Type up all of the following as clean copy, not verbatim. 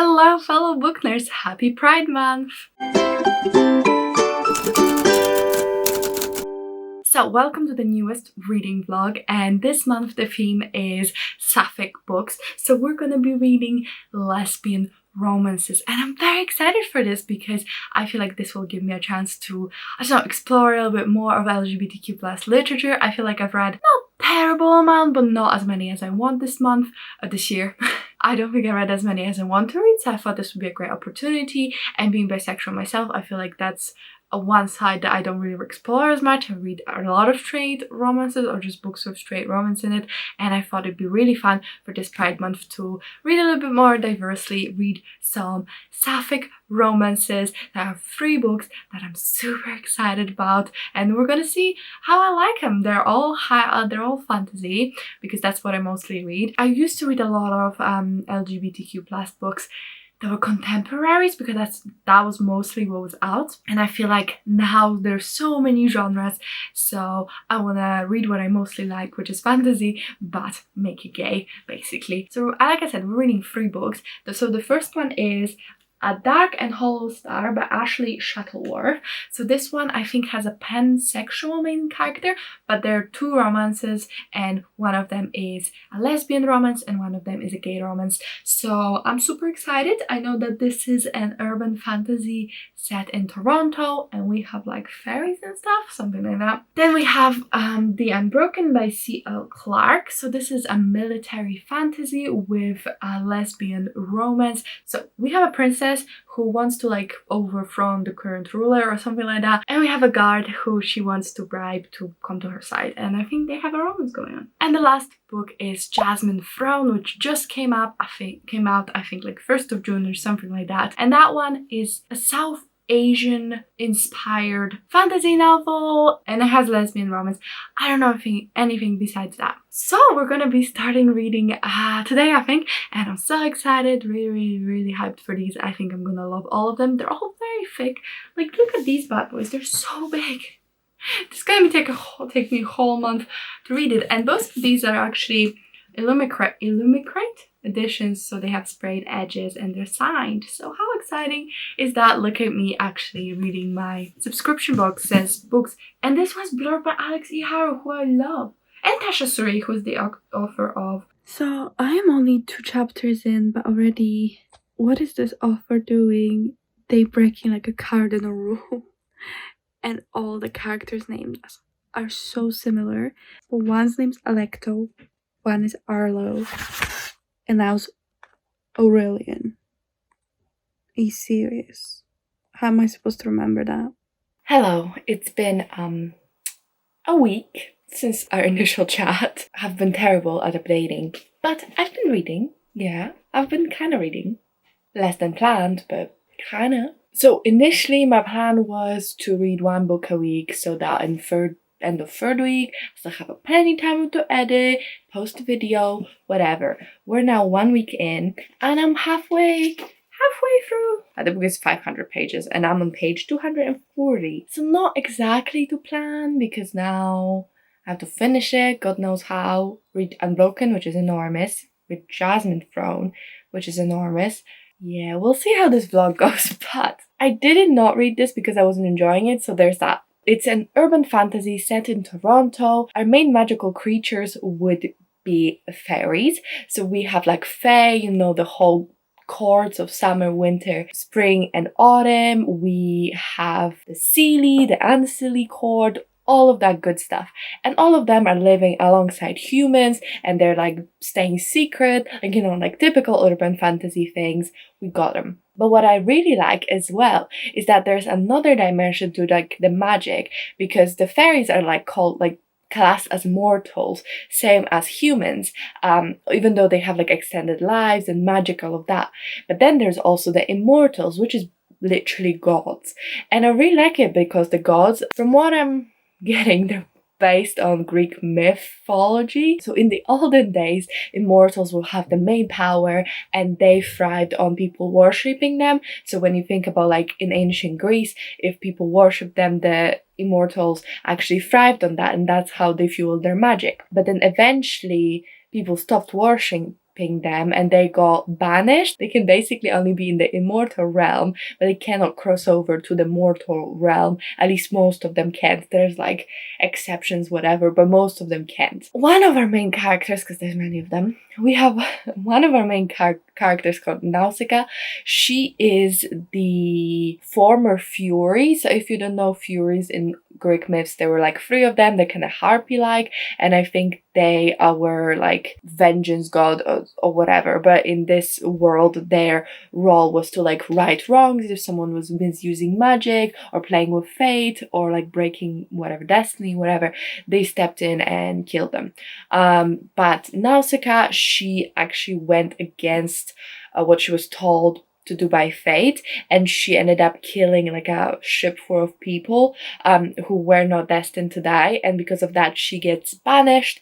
Hello fellow book nerds, happy Pride Month! So welcome to the newest reading vlog, and this month the theme is Sapphic books. So we're gonna be reading lesbian romances, and I'm very excited for this because I feel like this will give me a chance to, I don't know, explore a little bit more of LGBTQ+ literature. I feel like I've read not terrible amount, but not as many as I want this year. I don't think I read as many as I want to read, so I thought this would be a great opportunity. And being bisexual myself, I feel like that's a one side that I don't really explore as much. I read a lot of straight romances or just books with straight romance in it, and I thought it'd be really fun for this Pride Month to read a little bit more diversely, read some Sapphic romances. There are 3 books that I'm super excited about, and we're gonna see how I like them. They're all fantasy because that's what I mostly read. I used to read a lot of LGBTQ+ books that were contemporaries because that was mostly what was out, and I feel like now there's so many genres, so I want to read what I mostly like, which is fantasy but make it gay basically. So like I said, we're reading 3 books. So the first one is A Dark and Hollow Star by Ashley Shuttleworth. So this one I think has a pansexual main character, but there are 2 romances, and one of them is a lesbian romance and one of them is a gay romance. So I'm super excited. I know that this is an urban fantasy set in Toronto, and we have like fairies and stuff, something like that. Then we have The Unbroken by C.L. Clarke. So this is a military fantasy with a lesbian romance. So we have a princess who wants to like overthrow the current ruler or something like that, and we have a guard who she wants to bribe to come to her side, and I think they have a romance going on. And the last book is Jasmine Throne, which just came out I think like 1st of June or something like that, and that one is a South Asian inspired fantasy novel, and it has lesbian romance. I don't know anything besides that. So we're gonna be starting reading today, I think, and I'm so excited, really hyped for these. I think I'm gonna love all of them. They're all very thick. Like, look at these bad boys, they're so big. It's gonna take me a whole month to read it, and both of these are actually Illumicrate editions, so they have sprayed edges and they're signed. So how exciting is that? Look at me actually reading my subscription box books, and this was blurred by Alex E. Harrow, who I love, and Tasha Suri, who's the author of. So I am only 2 chapters in, but already, what is this author doing? They breaking like a cardinal rule, and all the characters' names are so similar. But one's name's Alecto, one is Arlo, and that was Aurelian. Are you serious? How am I supposed to remember that? Hello, it's been a week since our initial chat. I've been terrible at updating, but I've been reading. Yeah, I've been kind of reading. Less than planned, but kind of. So initially my plan was to read 1 book a week, so that in end of 3rd week I still have plenty time to edit, post a video, whatever. We're now 1 week in, and I'm halfway through. The book is 500 pages and I'm on page 240. So not exactly to plan, because now I have to finish it, God knows how. Read Unbroken, which is enormous. Read Jasmine Throne, which is enormous. Yeah, we'll see how this vlog goes, but I did not read this because I wasn't enjoying it, so there's that. It's an urban fantasy set in Toronto. Our main magical creatures would be fairies. So we have like fae, you know, the whole chords of summer, winter, spring and autumn. We have the Seelie, the Ancilly chord, all of that good stuff. And all of them are living alongside humans, and they're like staying secret, like, you know, like typical urban fantasy things. We got them. But what I really like as well is that there's another dimension to like the magic, because the fairies are like classed as mortals, same as humans, even though they have like extended lives and magic, all of that. But then there's also the immortals, which is literally gods. And I really like it because the gods, from what I'm getting, they're based on Greek mythology. So in the olden days, immortals will have the main power, and they thrived on people worshipping them. So when you think about like in ancient Greece, if people worship them, the immortals actually thrived on that, and that's how they fueled their magic. But then eventually people stopped worshipping worshipping them and they got banished. They can basically only be in the immortal realm, but they cannot cross over to the mortal realm. At least most of them can't. There's like exceptions, whatever, but most of them can't. One of our main characters, because there's many of them, we have one of our main characters called Nausicaa. She is the former Fury. So if you don't know, Furies in Greek myths, there were like 3 of them. They're kind of harpy-like, and I think they were like vengeance god or whatever. But in this world, their role was to like right wrongs. If someone was misusing magic or playing with fate or like breaking whatever destiny, whatever, they stepped in and killed them. But Nausicaa, she actually went against what she was told to do by fate, and she ended up killing like a ship full of people who were not destined to die, and because of that she gets banished.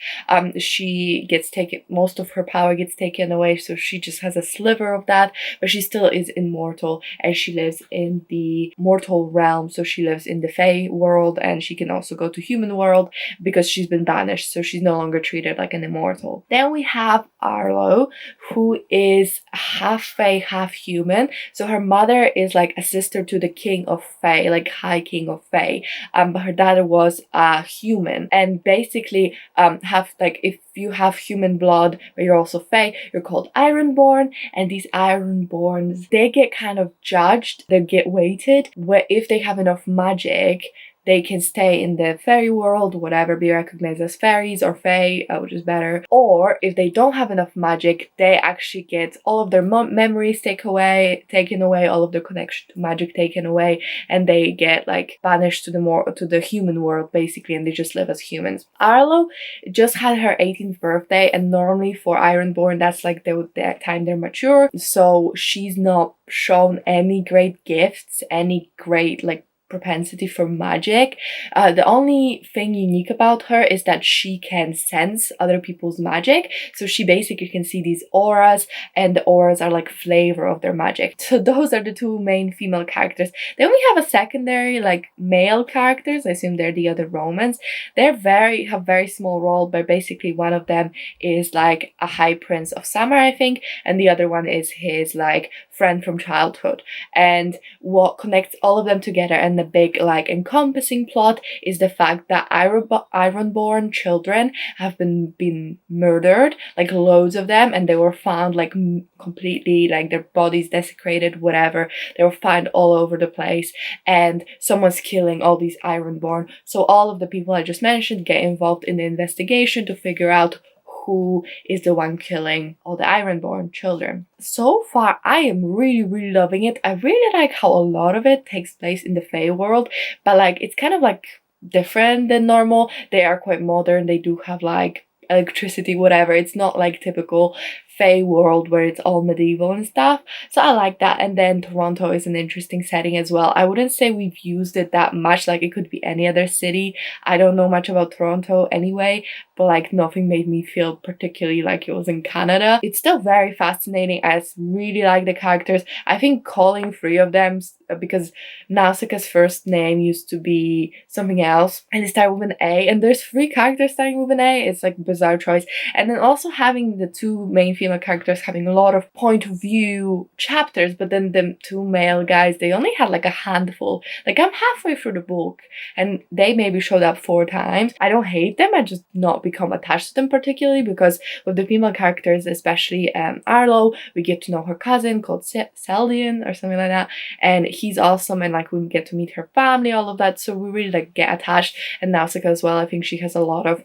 She gets taken, most of her power gets taken away, so she just has a sliver of that, but she still is immortal and she lives in the mortal realm. So she lives in the Fae world, and she can also go to human world because she's been banished, so she's no longer treated like an immortal. Then we have Arlo, who is half Fae, half human. So her mother is like a sister to the king of Fae, like High King of Fae. But her dad was a human, and basically have like, if you have human blood but you're also Fae, you're called Ironborn. And these Ironborns, they get kind of judged, they get weighted, where if they have enough magic, they can stay in the fairy world, whatever, be recognized as fairies or fae, which is better. Or if they don't have enough magic, they actually get all of their memories taken away, all of their connection to magic taken away, and they get like banished to the human world basically, and they just live as humans. Arlo just had her 18th birthday, and normally for Ironborn, that's like the time they're mature. So she's not shown any great gifts, any great like propensity for magic. The only thing unique about her is that she can sense other people's magic. So she basically can see these auras, and the auras are like flavor of their magic. So those are the 2 main female characters. Then we have a secondary like male characters. I assume they're the other Romans. They're have very small role, but basically one of them is like a high prince of summer, I think, and the other one is his like friend from childhood. And what connects all of them together, and the big like encompassing plot, is the fact that Ironborn children have been murdered, like loads of them, and they were found like completely like their bodies desecrated, whatever. They were found all over the place, and someone's killing all these Ironborn. So all of the people I just mentioned get involved in the investigation to figure out who is the one killing all the Ironborn children. So far, I am really, really loving it. I really like how a lot of it takes place in the Fae world, but like it's kind of like different than normal. They are quite modern. They do have like electricity, whatever. It's not like typical Fae world where it's all medieval and stuff. So I like that. And then Toronto is an interesting setting as well. I wouldn't say we've used it that much. Like it could be any other city. I don't know much about Toronto anyway, but like nothing made me feel particularly like it was in Canada. It's still very fascinating. I really like the characters. I think calling 3 of them, because Nausicaa's first name used to be something else and it started with an A, and there's 3 characters starting with an A. It's like a bizarre choice. And then also having the 2 main female characters having a lot of point of view chapters, but then the 2 male guys, they only had like a handful. Like I'm halfway through the book and they maybe showed up 4 times. I don't hate them, I just not become attached to them particularly, because with the female characters, especially Arlo, we get to know her cousin called Seldian or something like that, and he's awesome, and like we get to meet her family, all of that, so we really like get attached. And Nausicaa as well, I think she has a lot of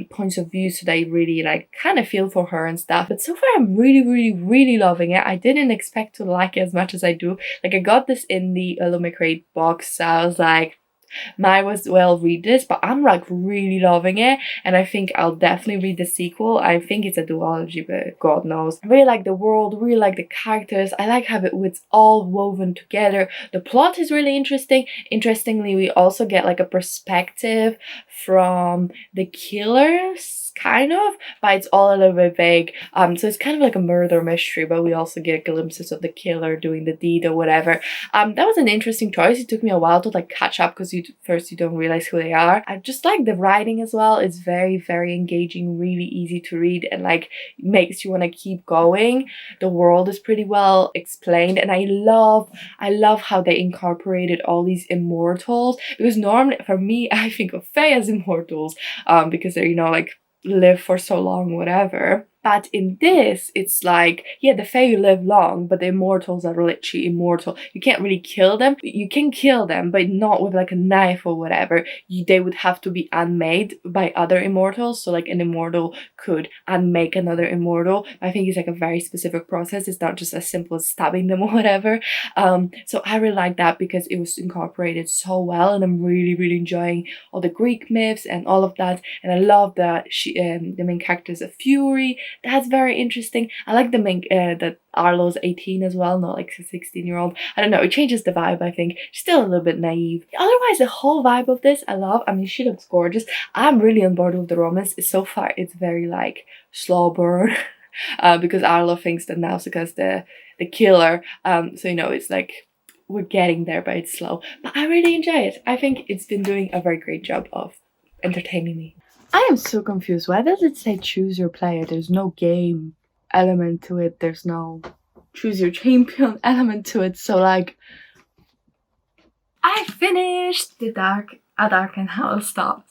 points of view, so they really like kind of feel for her and stuff. But so far I'm really, really, really loving it. I didn't expect to like it as much as I do. Like I got this in the Illumicrate box, so I was like, might as well read this, but I'm like really loving it, and I think I'll definitely read the sequel. I think it's a duology, but God knows. I really like the world, really like the characters. I like how it's all woven together. The plot is really interesting. Interestingly, we also get like a perspective from the killer's kind of, but it's all a little bit vague. So it's kind of like a murder mystery, but we also get glimpses of the killer doing the deed or whatever. That was an interesting choice. It took me a while to like catch up because you don't realize who they are. I just like the writing as well. It's very, very engaging, really easy to read, and like makes you want to keep going. The world is pretty well explained, and I love how they incorporated all these immortals, because normally for me I think of Fae as immortals because they're, you know, like live for so long, whatever. But in this, it's like, yeah, the Fae live long, but the immortals are literally immortal. You can't really kill them. You can kill them, but not with like a knife or whatever. They would have to be unmade by other immortals. So like an immortal could unmake another immortal. I think it's like a very specific process. It's not just as simple as stabbing them or whatever. So I really like that because it was incorporated so well, and I'm really, really enjoying all the Greek myths and all of that. And I love that the main character is a Fury. That's very interesting. I like the main that Arlo's 18 as well, not like a 16-year-old. I don't know, it changes the vibe, I think. She's still a little bit naive. Otherwise, the whole vibe of this, I love. I mean, she looks gorgeous. I'm really on board with the romance. So far, it's very like slow burn because Arlo thinks that Nausicaa's the killer. So, you know, it's like we're getting there, but it's slow. But I really enjoy it. I think it's been doing a very great job of entertaining me. I am so confused. Why does it say choose your player? There's no game element to it. There's no choose your champion element to it. So like, I finished A Dark and Hollow Star.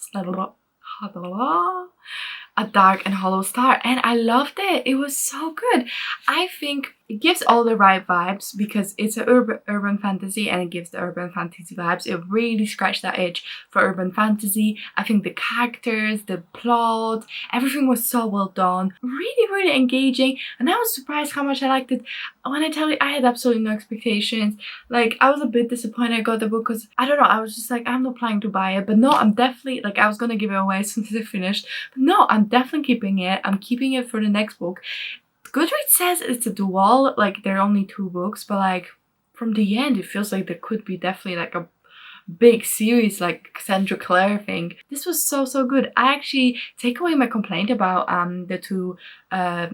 A Dark and Hollow Star, and I loved it. It was so good. I think it gives all the right vibes because it's an urban fantasy, and it gives the urban fantasy vibes. It really scratched that itch for urban fantasy. I think the characters, the plot, everything was so well done. Really, really engaging, and I was surprised how much I liked it. When I tell you, I had absolutely no expectations. Like, I was a bit disappointed I got the book because, I don't know, I was just like, I'm not planning to buy it. But no, I'm definitely, like, I was gonna give it away as soon as it finished. But no, I'm definitely keeping it. I'm keeping it for the next book. Goodreads says it's a dual, like, there are only 2 books, but, like, from the end, it feels like there could be definitely, like, a big series like Cassandra Clare thing. This was so good. I actually take away my complaint about the 2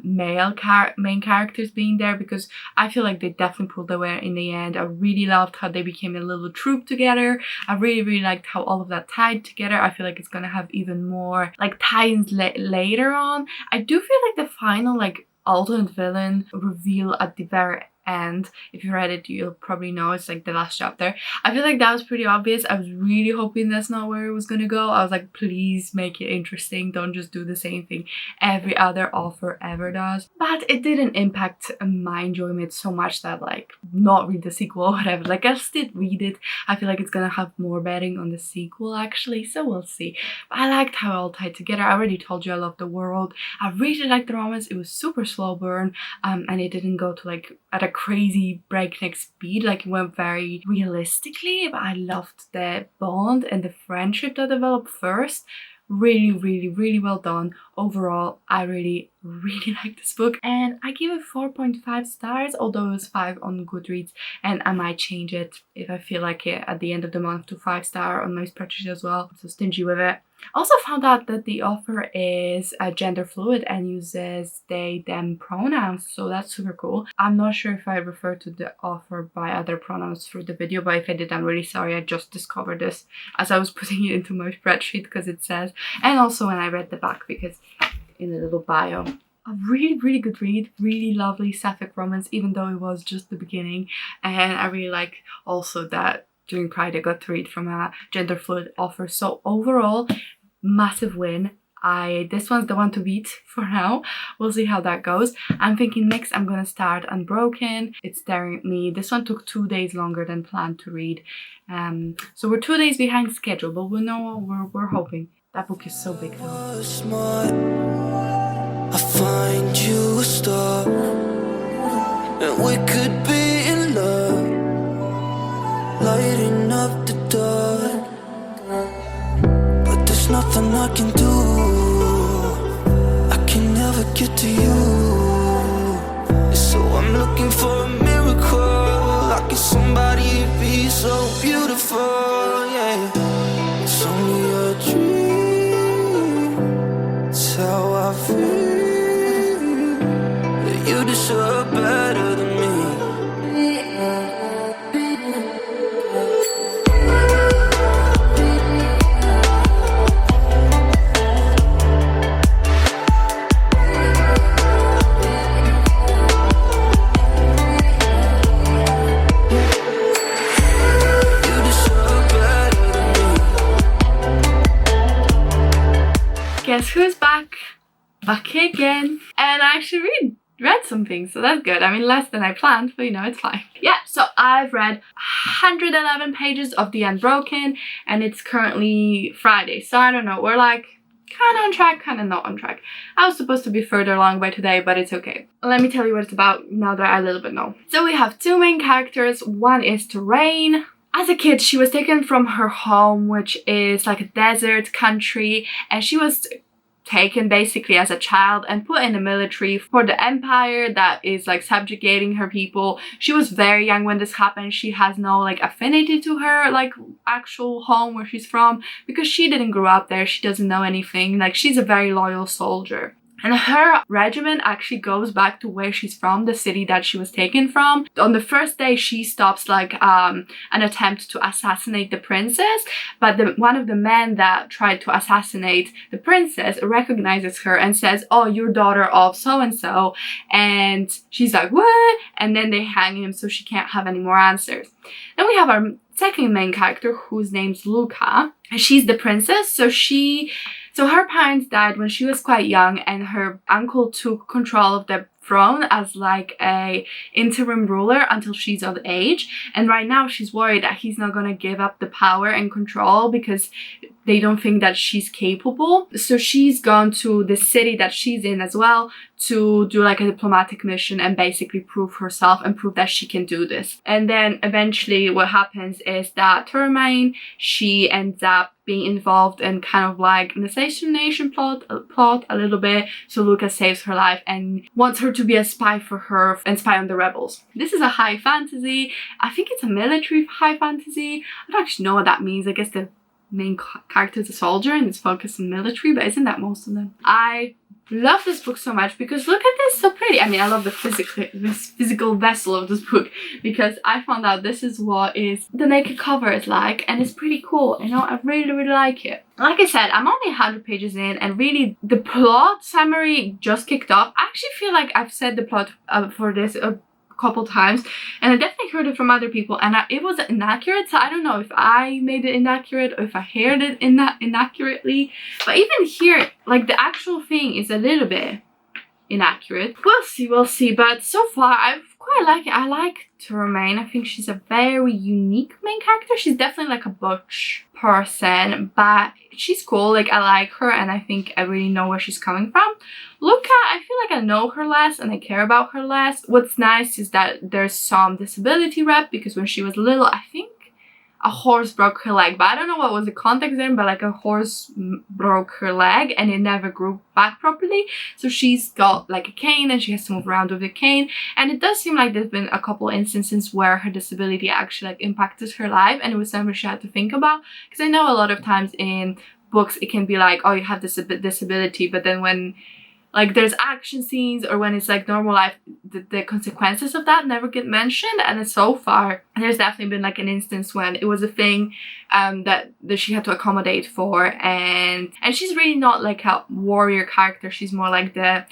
main characters being there, because I feel like they definitely pulled their weight in the end. I really loved how they became a little troop together. I really liked how all of that tied together. I feel like it's gonna have even more like tie-ins later on. I do feel like the final like alternate villain reveal at the very end, if you read it, you'll probably know it's like the last chapter. I feel like that was pretty obvious. I was really hoping that's not where it was gonna go. I was like, please make it interesting. Don't just do the same thing every other author ever does. But it didn't impact my enjoyment so much that like not read the sequel or whatever. Like, I still read it. I feel like it's gonna have more betting on the sequel actually, so we'll see. But I liked how it all tied together. I already told you I love the world. I really liked the romance. It was super slow burn, and it didn't go to like at a crazy breakneck speed. Like, it went very realistically, but I loved the bond and the friendship that developed first. Really well done. Overall, I really like this book, and I give it 4.5 stars, although it was 5 on Goodreads, and I might change it if I feel like it at the end of the month to 5-star on my spreadsheet as well. So stingy with it. Also found out that the author is gender fluid and uses they, them pronouns, so that's super cool. I'm not sure if I refer to the author by other pronouns through the video, but if I did, I'm really sorry. I just discovered this as I was putting it into my spreadsheet because it says, and also when I read the back because in the little bio. A really good read, really lovely Sapphic romance, even though it was just the beginning. And I really like also that during Pride I got to read from a gender fluid author. So overall, massive win. This one's the one to beat for now. We'll see how that goes. I'm thinking next I'm gonna start Unbroken. It's staring at me. This one took 2 days longer than planned to read. So we're 2 days behind schedule, but we know what we're hoping. That book is so big though. I find you a star, and we could be in love, lighting up the dark. But there's nothing I can do. I can never get to you. So I'm looking for a miracle. Like it's somebody be so beautiful, yeah. It's only a dream. It's how who's back again, and I actually read something, so that's good. I mean, less than I planned, but you know, it's fine. Yeah, so I've read 111 pages of the Unbroken, and it's currently Friday, so I don't know, we're like kind of on track, kind of not on track. I was supposed to be further along by today, but it's okay. Let me tell you what it's about now that I a little bit know. So we have two main characters. One is Terrain. As a kid, she was taken from her home, which is like a desert country, and she was taken basically as a child and put in the military for the empire that is like subjugating her people. She was very young when this happened. She has no like affinity to her like actual home where she's from, because she didn't grow up there. She doesn't know anything. Like, she's a very loyal soldier. And her regiment actually goes back to where she's from, the city that she was taken from. On the first day, she stops like an attempt to assassinate the princess, but one of the men that tried to assassinate the princess recognizes her and says, "Oh, you're daughter of so-and-so." And she's like, "What?" And then they hang him, so she can't have any more answers. Then we have our second main character, whose name's Luca, and she's the princess. So her parents died when she was quite young, and her uncle took control of the throne as like a interim ruler until she's of age. And right now she's worried that he's not gonna give up the power and control because they don't think that she's capable. So she's gone to the city that she's in as well to do like a diplomatic mission and basically prove herself and prove that she can do this. And then eventually what happens is that Termaine, she ends up being involved in kind of like an assassination plot a little bit. So Lucas saves her life and wants her to be a spy for her and spy on the rebels. This is a high fantasy. I think it's a military high fantasy. I don't actually know what that means. I guess the main character is a soldier and it's focused on military, but isn't that most of them? I love this book so much because look at this, so pretty. I mean, I love this physical vessel of this book, because I found out this is what is the naked cover is like, and it's pretty cool. You know, I really like it. Like I said, I'm only 100 pages in, and really the plot summary just kicked off. I actually feel like I've said the plot for this a couple times, and I definitely heard it from other people, and it was inaccurate, so I don't know if I made it inaccurate or if I heard it inaccurately. But even here, like, the actual thing is a little bit inaccurate. We'll see, but so far I quite like it. I like Termaine. I think she's a very unique main character. She's definitely like a butch person, but she's cool. Like, I like her, and I think I really know where she's coming from. Luca, I feel like I know her less and I care about her less. What's nice is that there's some disability rep, because when she was little, I think a horse broke her leg, but I don't know what was the context there, but like a horse broke her leg and it never grew back properly. So she's got like a cane and she has to move around with the cane. And it does seem like there's been a couple instances where her disability actually like impacted her life, and it was something she had to think about. Because I know a lot of times in books it can be like, oh, you have this disability, but then when like there's action scenes or when it's like normal life, the consequences of that never get mentioned. And so far there's definitely been like an instance when it was a thing that she had to accommodate for, and she's really not like a warrior character. She's more like the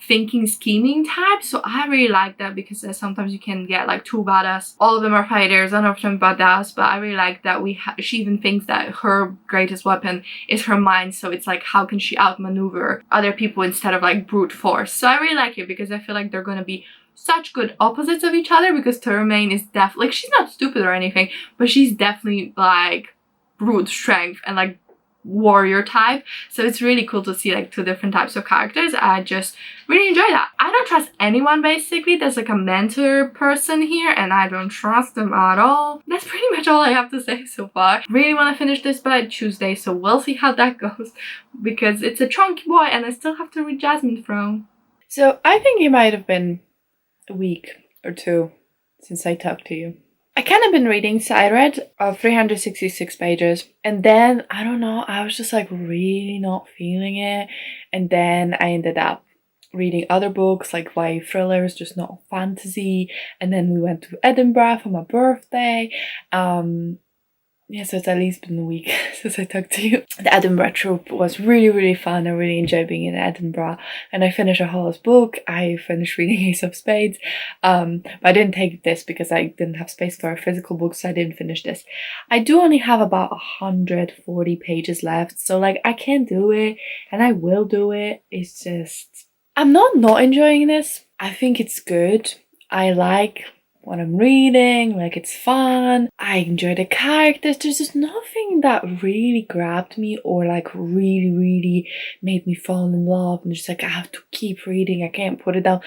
thinking, scheming type. So I really like that, because sometimes you can get like two badass. All of them are fighters, none of them badass, but I really like that she even thinks that her greatest weapon is her mind. So it's like, how can she outmaneuver other people instead of like brute force? So I really like it, because I feel like they're gonna be such good opposites of each other, because Termaine is definitely like, she's not stupid or anything, but she's definitely like brute strength and like warrior type. So it's really cool to see like two different types of characters. I just really enjoy that. I don't trust anyone basically. There's like a mentor person here and I don't trust them at all. That's pretty much all I have to say so far. Really want to finish this by Tuesday, so we'll see how that goes, because it's a chunky boy and I still have to read Jasmine from. So I think it might have been a week or two since I talked to you. I kind of been reading, so I read 366 pages, and then, I don't know, I was just like really not feeling it, and then I ended up reading other books like YA thrillers, just not fantasy, and then we went to Edinburgh for my birthday, yeah, so it's at least been a week since I talked to you. The Edinburgh trip was really, really fun. I really enjoyed being in Edinburgh. And I finished a Hollis book. I finished reading Ace of Spades. But I didn't take this because I didn't have space for a physical book, so I didn't finish this. I do only have about 140 pages left. So like I can do it and I will do it. It's just, I'm not enjoying this. I think it's good. I like what I'm reading, like it's fun, I enjoy the characters. There's just nothing that really grabbed me or like really made me fall in love and just like I have to keep reading, I can't put it down.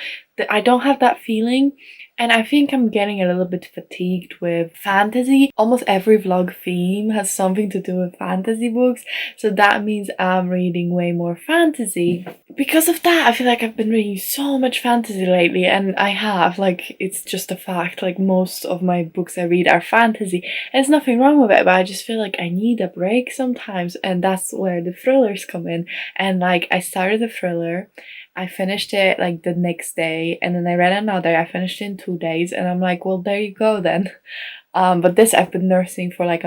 I don't have that feeling, and I think I'm getting a little bit fatigued with fantasy. Almost every vlog theme has something to do with fantasy books, so that means I'm reading way more fantasy. Because of that, I feel like I've been reading so much fantasy lately, and I have, like, it's just a fact, like most of my books I read are fantasy. There's nothing wrong with it, but I just feel like I need a break sometimes, and that's where the thrillers come in. And like, I started a thriller, I finished it like the next day, and then I read another. I finished it in 2 days, and I'm like, well, there you go then. But this I've been nursing for like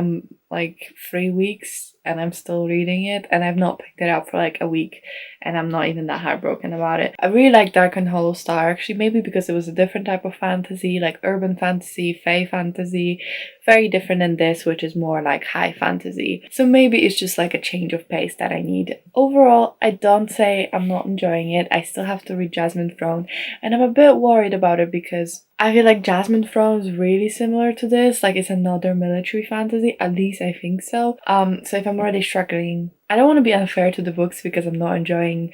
3 weeks, and I'm still reading it, and I've not picked it up for like a week, and I'm not even that heartbroken about it. I really like Dark and Hollow Star, actually, maybe because it was a different type of fantasy, like urban fantasy, fae fantasy, very different than this, which is more like high fantasy. So maybe it's just like a change of pace that I need. Overall, I don't say I'm not enjoying it. I still have to read Jasmine Throne, and I'm a bit worried about it because I feel like Jasmine Throne is really similar to this. Like, it's another military fantasy, at least I think so. So if I'm already struggling, I don't want to be unfair to the books because I'm not enjoying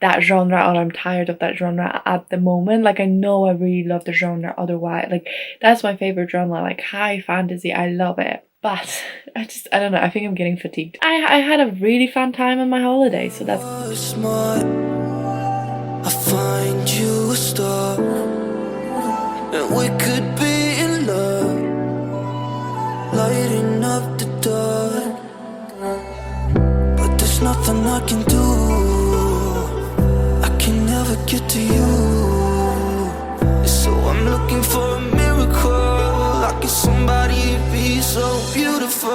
that genre, or I'm tired of that genre at the moment. Like, I know I really love the genre otherwise. Like, that's my favorite genre, like high fantasy. I love it. But I don't know, I think I'm getting fatigued. I had a really fun time on my holiday, so that's... I find you a star, and we could be in love, lighting up the dark. But there's nothing I can do, I can never get to you. So I'm looking for a miracle, like it's somebody be so beautiful,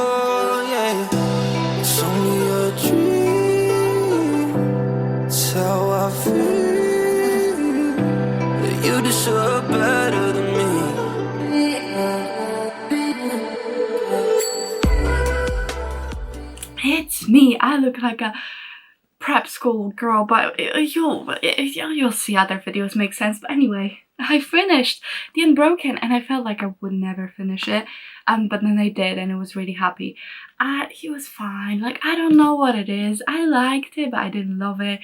yeah. It's only a dream, it's how I feel. You deserve better than me. It's me. I look like a prep school girl, but you'll see other videos make sense. But anyway, I finished the Unbroken, and I felt like I would never finish it. But then I did, and I was really happy. He was fine. Like, I don't know what it is. I liked it, but I didn't love it.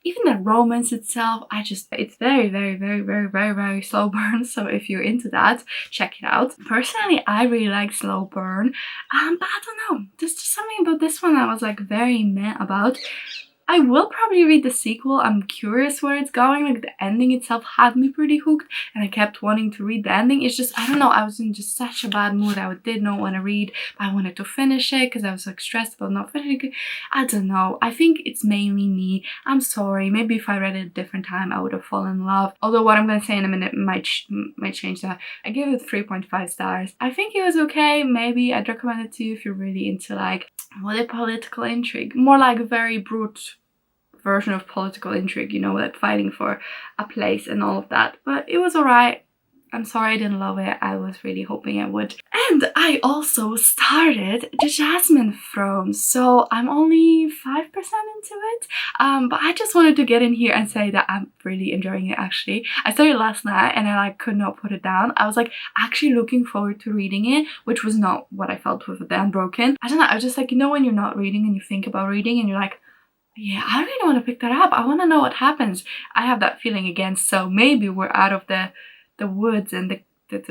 Even the romance itself, it's very slow burn. So if you're into that, check it out. Personally, I really like slow burn. But I don't know. There's just something about this one I was like very meh about. I will probably read the sequel. I'm curious where it's going. Like, the ending itself had me pretty hooked, and I kept wanting to read the ending. It's just, I don't know, I was in just such a bad mood. I did not want to read, but I wanted to finish it because I was like stressed about not finishing it. I don't know. I think it's mainly me. I'm sorry. Maybe if I read it at a different time, I would have fallen in love. Although what I'm going to say in a minute might change that. I gave it 3.5 stars. I think it was okay. Maybe I'd recommend it to you if you're really into like, what is political intrigue? More like a very brute version of political intrigue, you know, like fighting for a place and all of that. But it was alright. I'm sorry I didn't love it. I was really hoping I would. And I also started the Jasmine Throne, so I'm only 5% into it. But I just wanted to get in here and say that I'm really enjoying it, actually. I started last night and I like could not put it down. I was like actually looking forward to reading it, which was not what I felt with the Unbroken. I don't know, I was just like, you know, when you're not reading and you think about reading and you're like, yeah, I really want to pick that up. I want to know what happens. I have that feeling again, so maybe we're out of the woods and the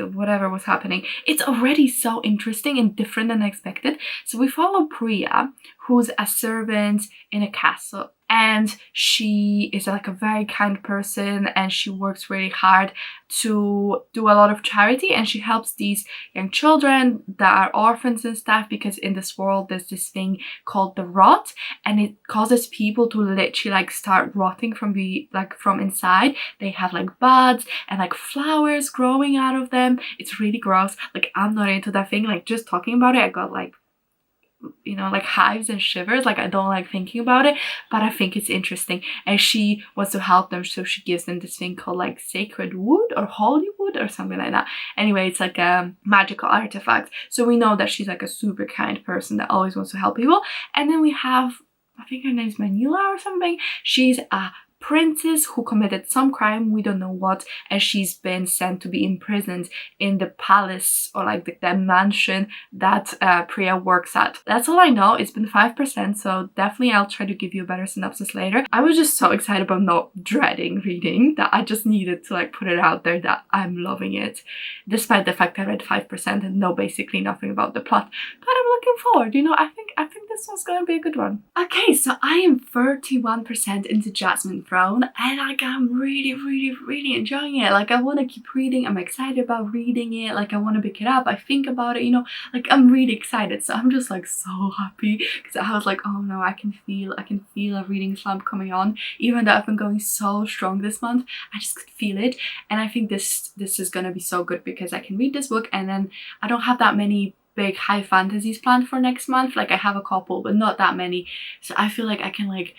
whatever was happening. It's already so interesting and different than expected. So we follow Priya, who's a servant in a castle, and she is like a very kind person, and she works really hard to do a lot of charity, and she helps these young children that are orphans and stuff, because in this world there's this thing called the rot, and it causes people to literally like start rotting from inside. They have like buds and like flowers growing out of them. It's really gross. Like, I'm not into that thing. Like, just talking about it, I got like you know, like hives and shivers. Like I don't like thinking about it, but I think it's interesting. And she wants to help them, so she gives them this thing called like sacred wood or holy wood or something like that. Anyway, it's like a magical artifact. So we know that she's like a super kind person that always wants to help people. And then we have, I think her name's Manila or something. She's a princess who committed some crime, we don't know what, and she's been sent to be imprisoned in the palace or like the mansion that Priya works at. That's all I know. It's been 5%, so definitely I'll try to give you a better synopsis later. I was just so excited about not dreading reading that I just needed to like put it out there that I'm loving it, despite the fact I read 5% and know basically nothing about the plot. But I'm looking forward, you know, I think this one's gonna be a good one. Okay, so I am 31% into Jasmine Throne, and like I'm really enjoying it. Like I want to keep reading. I'm excited about reading it. Like I want to pick it up. I think about it, you know, like I'm really excited. So I'm just like so happy because I was like, oh no, I can feel a reading slump coming on. Even though I've been going so strong this month, I just could feel it. And I think this is gonna be so good because I can read this book, and then I don't have that many big high fantasies planned for next month. Like I have a couple, but not that many. So I feel like I can like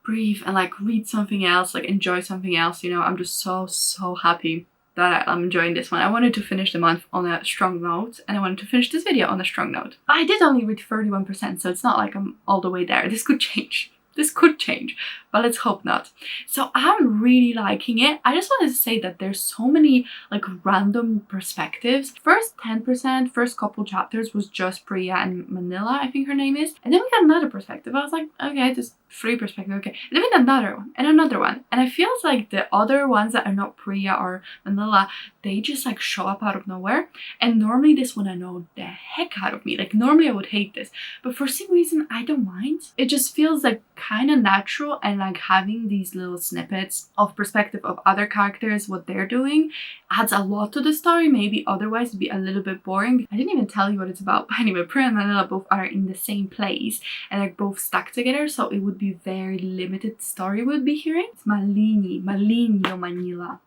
breathe and like read something else, like enjoy something else, you know. I'm just so happy that I'm enjoying this one. I wanted to finish the month on a strong note, and I wanted to finish this video on a strong note. I did only read 31%, so it's not like I'm all the way there. This could change. This could change, but let's hope not. So I'm really liking it. I just wanted to say that there's so many like random perspectives. First 10%, first couple chapters was just Priya and Manila, I think her name is. And then we got another perspective. I was like, okay, just 3 perspectives, okay. And then we got another one and another one. And I feel like the other ones that are not Priya or Manila, they just like show up out of nowhere. And normally this one I know the heck out of me. Like normally I would hate this, but for some reason I don't mind. It just feels like kind of natural, and like having these little snippets of perspective of other characters, what they're doing, adds a lot to the story. Maybe otherwise it'd be a little bit boring. I didn't even tell you what it's about, but anyway, Priya and Manila both are in the same place and like both stuck together, so it would be very limited story we'd be hearing. It's Malini or Manila.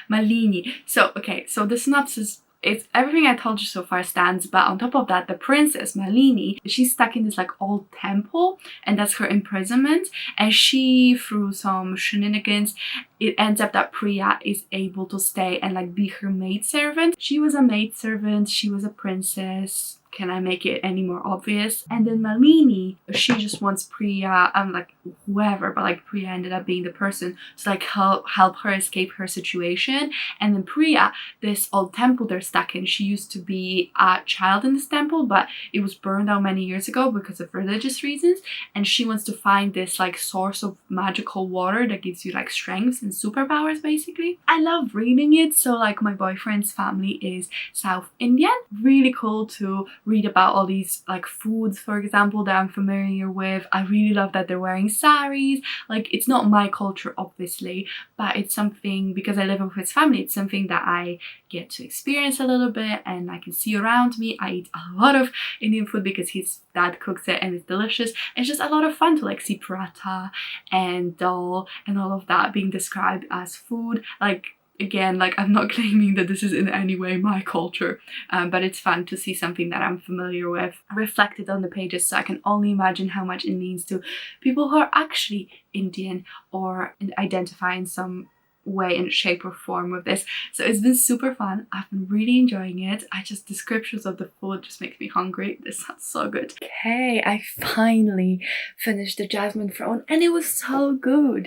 Malini. So okay, so the synopsis, it's everything I told you so far stands, but on top of that, the princess Malini, she's stuck in this like old temple, and that's her imprisonment. And she, through some shenanigans, it ends up that Priya is able to stay and like be her maidservant. She was a maidservant, she was a princess. Can I make it any more obvious? And then Malini, she just wants Priya, like whoever, but like Priya ended up being the person to like help her escape her situation. And then Priya, this old temple they're stuck in, she used to be a child in this temple, but it was burned down many years ago because of religious reasons. And she wants to find this like source of magical water that gives you like strengths and superpowers basically. I love reading it. So like my boyfriend's family is South Indian. Really cool to read about all these like foods, for example, that I'm familiar with. I really love that they're wearing saris. Like it's not my culture obviously, but it's something, because I live with his family, it's something that I get to experience a little bit and I can see around me. I eat a lot of Indian food because his dad cooks it and it's delicious. It's just a lot of fun to like see paratha and dal and all of that being described as food. Like again, like I'm not claiming that this is in any way my culture, but it's fun to see something that I'm familiar with reflected on the pages. So I can only imagine how much it means to people who are actually Indian or identify in some way and shape or form with this. So it's been super fun. I've been really enjoying it. Descriptions of the food just make me hungry. This sounds so good. Okay, I finally finished the Jasmine Throne and it was so good.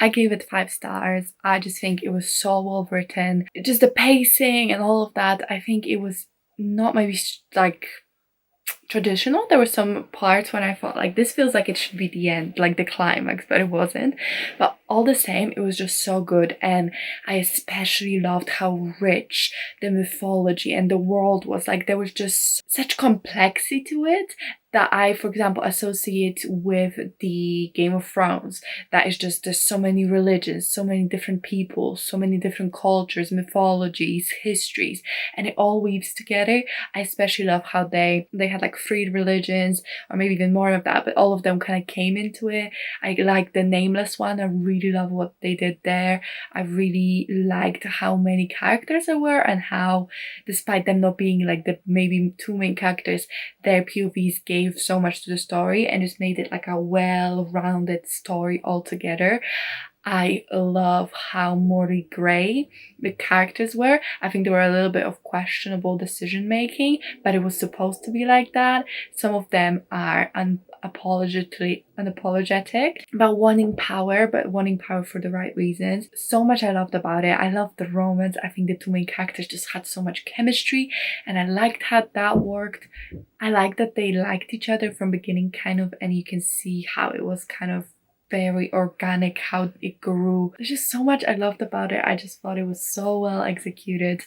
I gave it 5 stars. I just think it was so well written. Just the pacing and all of that. I think it was not maybe like traditional. There were some parts when I thought like this feels like it should be the end, like the climax, but it wasn't. But all the same, it was just so good. And I especially loved how rich the mythology and the world was. Like there was just such complexity to it that I, for example, associate with the Game of Thrones. That is just, there's so many religions, so many different people, so many different cultures, mythologies, histories, and it all weaves together. I especially love how they had like like 3 religions, or maybe even more of that, but all of them kind of came into it. I like the nameless one. I really love what they did there. I really liked how many characters there were, and how, despite them not being like the maybe 2 main characters, their POVs gave so much to the story and just made it like a well-rounded story altogether. I love how morally grey the characters were. I think there were a little bit of questionable decision making, but it was supposed to be like that. Some of them are unapologetic about wanting power, but wanting power for the right reasons. So much I loved about it. I loved the romance. I think the 2 main characters just had so much chemistry, and I liked how that worked. I liked that they liked each other from beginning, kind of, and you can see how it was kind of very organic, how it grew. There's just so much I loved about it. I just thought it was so well executed.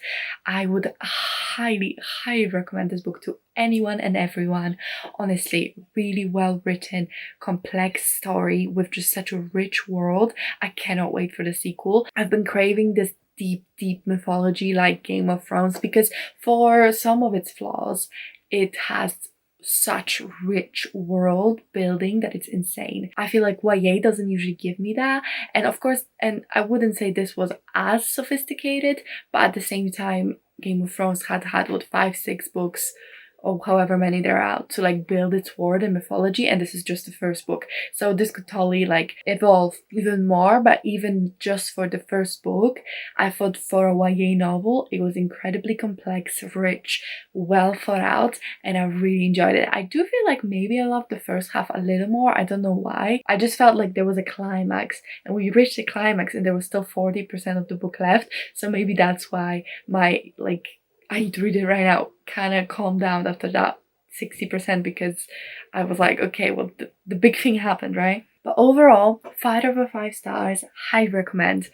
I would highly recommend this book to anyone and everyone. Honestly, really well written, complex story with just such a rich world. I cannot wait for the sequel. I've been craving this deep mythology like Game of Thrones, because for some of its flaws, it has such rich world building that it's insane. I feel like YA doesn't usually give me that, and of course, and I wouldn't say this was as sophisticated, but at the same time, Game of Thrones had what, 5-6 books or however many there are out to like build its world and mythology, and this is just the first book, so this could totally like evolve even more. But even just for the first book, I thought for a YA novel it was incredibly complex, rich, well thought out, and I really enjoyed it. I do feel like maybe I loved the first half a little more. I don't know why. I just felt like there was a climax, and we reached the climax and there was still 40% of the book left, so maybe that's why my like I need to read it right now kind of calmed down after that 60%, because I was like, okay, well, the big thing happened, right? But overall, 5 over 5 stars, highly recommend.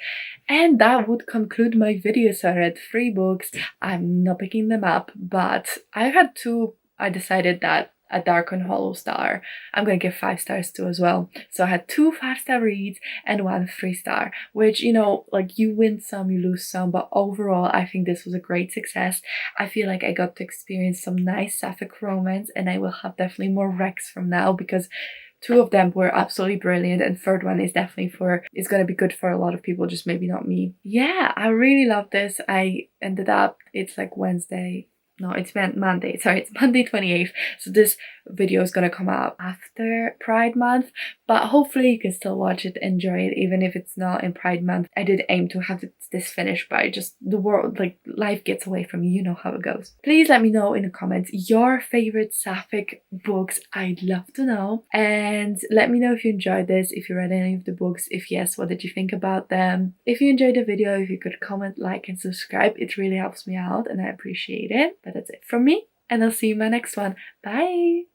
And that would conclude my video. So I read 3 books. I'm not picking them up, but I had 2. I decided that a Dark and Hollow star I'm gonna give 5 stars to as well. So I had 2 5-star reads and 1 3-star, which, you know, like you win some, you lose some, but overall I think this was a great success. I feel like I got to experience some nice Sapphic romance, and I will have definitely more recs from now, because 2 of them were absolutely brilliant, and 3rd one is definitely it's gonna be good for a lot of people, just maybe not me. Yeah, I really love this. I ended up, it's like Wednesday. No, it's Monday. Sorry, it's Monday 28th. So this video is gonna come out after Pride Month, but hopefully you can still watch it, enjoy it, even if it's not in Pride Month. I did aim to have this finished by just the world, like life gets away from you, you know how it goes. Please let me know in the comments your favorite Sapphic books. I'd love to know. And let me know if you enjoyed this, if you read any of the books. If yes, what did you think about them? If you enjoyed the video, if you could comment, like, and subscribe, it really helps me out and I appreciate it. But that's it from me, and I'll see you in my next one. Bye!